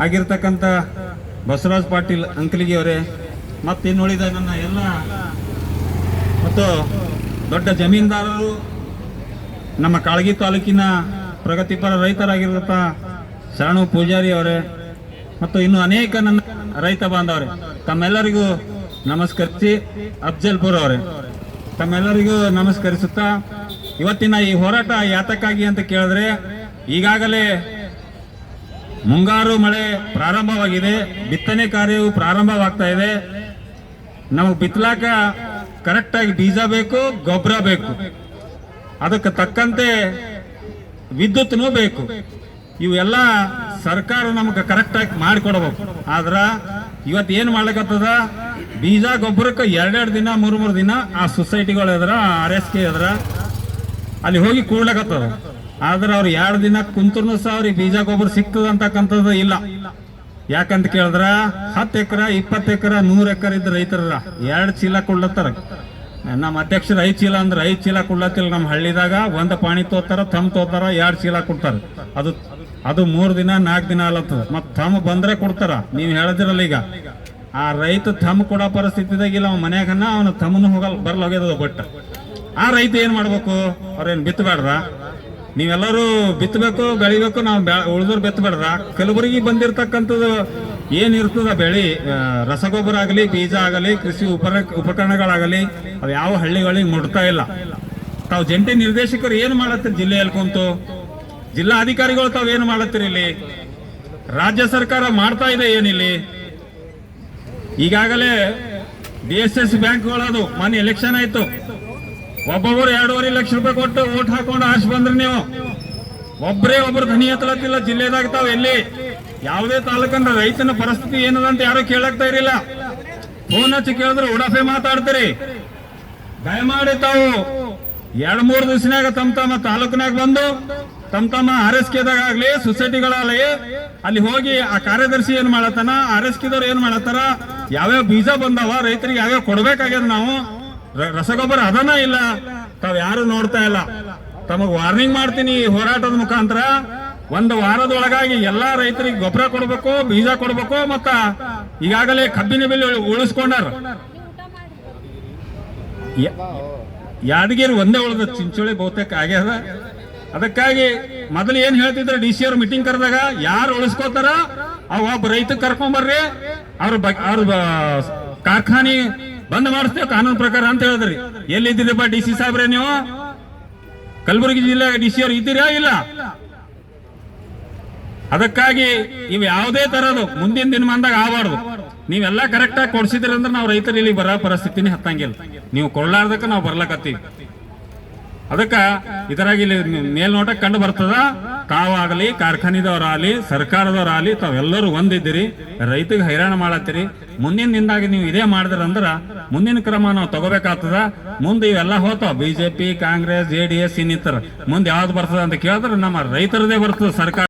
ಆಗಿರ್ತಕ್ಕಂಥ ಬಸವರಾಜ್ ಪಾಟೀಲ್ ಅಂಕಲಿಗಿ ಅವರೇ, ಮತ್ತು ಇನ್ನುಳಿದ ನನ್ನ ಎಲ್ಲ ಮತ್ತು ದೊಡ್ಡ ಜಮೀನ್ದಾರರು, ನಮ್ಮ ಕಾಳಗಿ ತಾಲೂಕಿನ ಪ್ರಗತಿಪರ ರೈತರಾಗಿರುವಂಥ ಶರಣು ಪೂಜಾರಿ ಅವರೇ, ಮತ್ತು ಇನ್ನು ಅನೇಕ ನನ್ನ ರೈತ ಬಾಂಧವರೇ, ತಮ್ಮೆಲ್ಲರಿಗೂ ನಮಸ್ಕರಿಸಿ, ಅಫ್ಜಲ್ಪುರ್ ಅವರೇ ತಮ್ಮೆಲ್ಲರಿಗೂ ನಮಸ್ಕರಿಸುತ್ತಾ, ಇವತ್ತಿನ ಈ ಹೋರಾಟ ಯಾತಕ್ಕಾಗಿ ಅಂತ ಕೇಳಿದ್ರೆ, ಈಗಾಗಲೇ ಮುಂಗಾರು ಮಳೆ ಪ್ರಾರಂಭವಾಗಿದೆ, ಬಿತ್ತನೆ ಕಾರ್ಯವು ಪ್ರಾರಂಭವಾಗ್ತಾ ಇದೆ. ನಮಗೆ ಬಿತ್ತಲಾಕ ಕರೆಕ್ಟಾಗಿ ಬೀಜ ಬೇಕು, ಗೊಬ್ಬರ ಬೇಕು, ಅದಕ್ಕೆ ತಕ್ಕಂತೆ ವಿದ್ಯುತ್ನೂ ಬೇಕು. ಇವೆಲ್ಲ ಸರ್ಕಾರ ನಮಗೆ ಕರೆಕ್ಟಾಗಿ ಮಾಡಿಕೊಡ್ಬೇಕು. ಆದ್ರ ಇವತ್ತು ಏನು ಮಾಡ್ಲಿಕ್ಕತ್ತದ, ಬೀಜ ಗೊಬ್ಬರಕ್ಕೆ 2 ದಿನ 3 ದಿನ ಆ ಸೊಸೈಟಿಗಳು ಎದ್ರ, RSK ಎದ್ರ ಅಲ್ಲಿ ಹೋಗಿ ಕೂಡ್ಲಕತ್ತದ. ಆದ್ರೆ ಅವ್ರು 2 ದಿನ ಕುಂತರೂ ಸಹ ಅವ್ರಿಗೆ ಬೀಜ ಗೊಬ್ಬರ ಸಿಗ್ತದ ಅಂತಕ್ಕಂಥದ್ದು ಇಲ್ಲ. ಯಾಕಂತ ಕೇಳಿದ್ರ 10 ಎಕರೆ 20 ಎಕರೆ 100 ಎಕರೆ ಇದ್ದ ರೈತರ 2 ಚೀಲ ಕೊಡ್ಲತ್ತಾರ. ನಮ್ಮ ಅಧ್ಯಕ್ಷರು 5 ಚೀಲ ಅಂದ್ರೆ 5 ಚೀಲ ಕೊಡ್ಲತ್ತಿಲ್ಲ. ನಮ್ಮ ಹಳ್ಳಿದಾಗ 1 ಪಾಣಿ ತೋತಾರ, ತಮ್ಮ ತೋತಾರ, 2 ಚೀಲ ಕೊಡ್ತಾರ. ಅದು 3 ದಿನ 4 ದಿನ ಅಲ್ಲತ್ತದ. ಮತ್ ತಮ್ಮ ಬಂದ್ರೆ ಕೊಡ್ತಾರ. ನೀವು ಹೇಳಿದಿರಲ್ಲ, ಈಗ ಆ ರೈತ ತಮ್ಮ ಕೊಡೋ ಪರಿಸ್ಥಿತಿದಾಗಿಲ್ಲ. ಅವ್ನ ಮನ್ಯಾಗನ್ನ ಅವನ ತಮ್ಮನು ಬರ್ಲ ಹೋಗ್ಯದ. ಬಟ್ ಆ ರೈತ ಏನ್ ಮಾಡ್ಬೇಕು? ಅವ್ರೇನ್ ಬಿತ್ತಬೇಡ್ರ? ನೀವೆಲ್ಲರೂ ಬಿತ್ತಬೇಕು, ಬೆಳಿಬೇಕು, ನಾವು ಉಳಿದವ್ರು ಬಿತ್ತಬೇಡ್ರ? ಕಲಬುರಗಿ ಬಂದಿರತಕ್ಕಂಥದ್ದು ಏನಿರ್ತದ ಬೆಳಿ, ರಸಗೊಬ್ಬರ ಆಗಲಿ, ಬೀಜ ಆಗಲಿ, ಕೃಷಿ ಉಪಕರಣಗಳಾಗಲಿ, ಅವು ಯಾವ ಹಳ್ಳಿಗಳಿಗೆ ಮುಟ್ತಾ ಇಲ್ಲ. ತಾವು ಜಂಟಿ ನಿರ್ದೇಶಕರು ಏನು ಮಾಡತ್ತೀರಿ ಜಿಲ್ಲೆಯಲ್ಲಿ ಕುಂತು? ಜಿಲ್ಲಾ ಅಧಿಕಾರಿಗಳು ತಾವು ಏನು ಮಾಡತ್ತೀರಿ ಇಲ್ಲಿ? ರಾಜ್ಯ ಸರ್ಕಾರ ಮಾಡ್ತಾ ಇದೆ ಏನಿಲ್ಲಿ? ಈಗಾಗಲೇ DSS ಬ್ಯಾಂಕ್ಗಳದು ಮೊನ್ನೆ ಎಲೆಕ್ಷನ್ ಆಯ್ತು. ಒಬ್ಬೊಬ್ಬರು 2.5 ಲಕ್ಷ ರೂಪಾಯಿ ಕೊಟ್ಟು ಓಟ್ ಹಾಕೊಂಡು ಆಶ್ ಬಂದ್ರಿ ನೀವು. ಒಬ್ರು ಧನಿ ಎತ್ತಲತ್ತಿಲ್ಲ ಜಿಲ್ಲೆದಾಗ. ತಾವು ಎಲ್ಲಿ ಯಾವುದೇ ತಾಲೂಕಂದ್ರ ರೈತನ ಪರಿಸ್ಥಿತಿ ಏನದಂತ ಯಾರು ಕೇಳಕ್ತಾ ಇರಲಿಲ್ಲ. ಫೋನ್ ಹಚ್ಚಿ ಕೇಳಿದ್ರೆ ಉಡಾಫೆ ಮಾತಾಡ್ತೀರಿ. ದಯಮಾಡಿ ತಾವು 2-3 ದಿವಸನಾಗ ತಮ್ಮ ತಾಲೂಕಿನಾಗ ಬಂದು ತಮ್ಮ RSKದಾಗ ಆಗ್ಲಿ, ಸೊಸೈಟಿಗಳಾಗಲಿ, ಅಲ್ಲಿ ಹೋಗಿ ಆ ಕಾರ್ಯದರ್ಶಿ ಏನ್ ಮಾಡತ್ತಾನ, RSKದವ್ರು ಏನ್ ಮಾಡತ್ತಾರ, ಯಾವ್ಯಾವ ಬೀಜ ಬಂದಾವ, ರೈತರಿಗೆ ಯಾವ್ಯಾವ ಕೊಡ್ಬೇಕಾಗ್ಯದ, ನಾವು ರಸಗೊಬ್ಬರ ಅದನ್ನ ಇಲ್ಲ, ತಾವ್ ಯಾರು ನೋಡ್ತಾ ಇಲ್ಲ. ತಮಗ್ ವಾರ್ನಿಂಗ್ ಮಾಡ್ತೀನಿ, ಈ ಹೋರಾಟದ ಮುಖಾಂತರ 1 ವಾರದೊಳಗಾಗಿ ಎಲ್ಲಾ ರೈತರಿಗೆ ಗೊಬ್ಬರ ಕೊಡ್ಬೇಕು, ಬೀಜ ಕೊಡ್ಬೇಕು. ಮತ್ತ ಈಗಾಗಲೇ ಕಬ್ಬಿನ ಬೆಲೆ ಉಳಿಸ್ಕೊಂಡಾರ. ಯಾದಗಿರಿ ಒಂದೇ ಉಳಿದ, ಚಿಂಚೋಳಿ ಬಹುತೇಕ ಆಗ್ಯದ. ಅದಕ್ಕಾಗಿ ಮೊದಲು ಏನ್ ಹೇಳ್ತಿದ್ರ, DC ಅವ್ರ ಮೀಟಿಂಗ್ ಕರೆದಾಗ ಯಾರು ಉಳಿಸ್ಕೋತಾರ ಒಬ್ಬ ರೈತ ಕರ್ಕೊಂಬರ್ರಿ, ಅವ್ರ ಕಾರ್ಖಾನೆ ಬಂದ್ ಮಾಡಿಸ್ತೇವೆ ಕಾನೂನು ಪ್ರಕಾರ ಅಂತ ಹೇಳಿದ್ರಿ. ಎಲ್ಲಿದ್ದೀರಪ್ಪ DC ಸಾಹೇಬ್ರೆ ನೀವು? ಕಲಬುರಗಿ ಜಿಲ್ಲೆ DC ಅವ್ರು ಇದ್ದೀರಾ? ಇಲ್ಲ. ಅದಕ್ಕಾಗಿ ಇವು ಯಾವುದೇ ತರದು ಮುಂದಿನ ದಿನಮಾನದಾಗ ಆಗಬಾರ್ದು. ನೀವೆಲ್ಲ ಕರೆಕ್ಟ್ ಆಗಿ ಕೊಡ್ಸಿದ್ರಿ ಅಂದ್ರೆ ನಾವು ರೈತರು ಇಲ್ಲಿ ಬರೋ ಪರಿಸ್ಥಿತಿನೇ ಹತ್ತಂಗಿಲ್ಲ. ನೀವು ಕೊಡ್ಲಾರ್ದಕ್ಕ ನಾವು ಬರ್ಲಕತ್ತೀವಿ. ಅದಕ್ಕ ಇದರಾಗಿ ಇಲ್ಲಿ ಮೇಲ್ನೋಟ ಕಂಡು ಬರ್ತದ, ತಾವಾಗಲಿ, ಕಾರ್ಖಾನೆದವರಾಗಲಿ, ಸರ್ಕಾರದವರಾಗಲಿ, ತಾವೆಲ್ಲರೂ ಒಂದಿದ್ದೀರಿ, ರೈತಗೆ ಹೈರಾಣ ಮಾಡತ್ತೀರಿ. ಮುಂದಿನ ದಿನದಾಗ ನೀವು ಇದೇ ಮಾಡಿದ್ರಂದ್ರ ಮುಂದಿನ ಕ್ರಮ ನಾವು ತಗೋಬೇಕಾಗ್ತದ. ಮುಂದೆ ಇವೆಲ್ಲ ಹೋತಾವ, BJP, ಕಾಂಗ್ರೆಸ್, JDS ಇನ್ನಿತರ ಮುಂದೆ ಯಾವ್ದು ಬರ್ತದ ಅಂತ ಕೇಳಿದ್ರೆ ನಮ್ಮ ರೈತರದೇ ಬರ್ತದ ಸರ್ಕಾರ.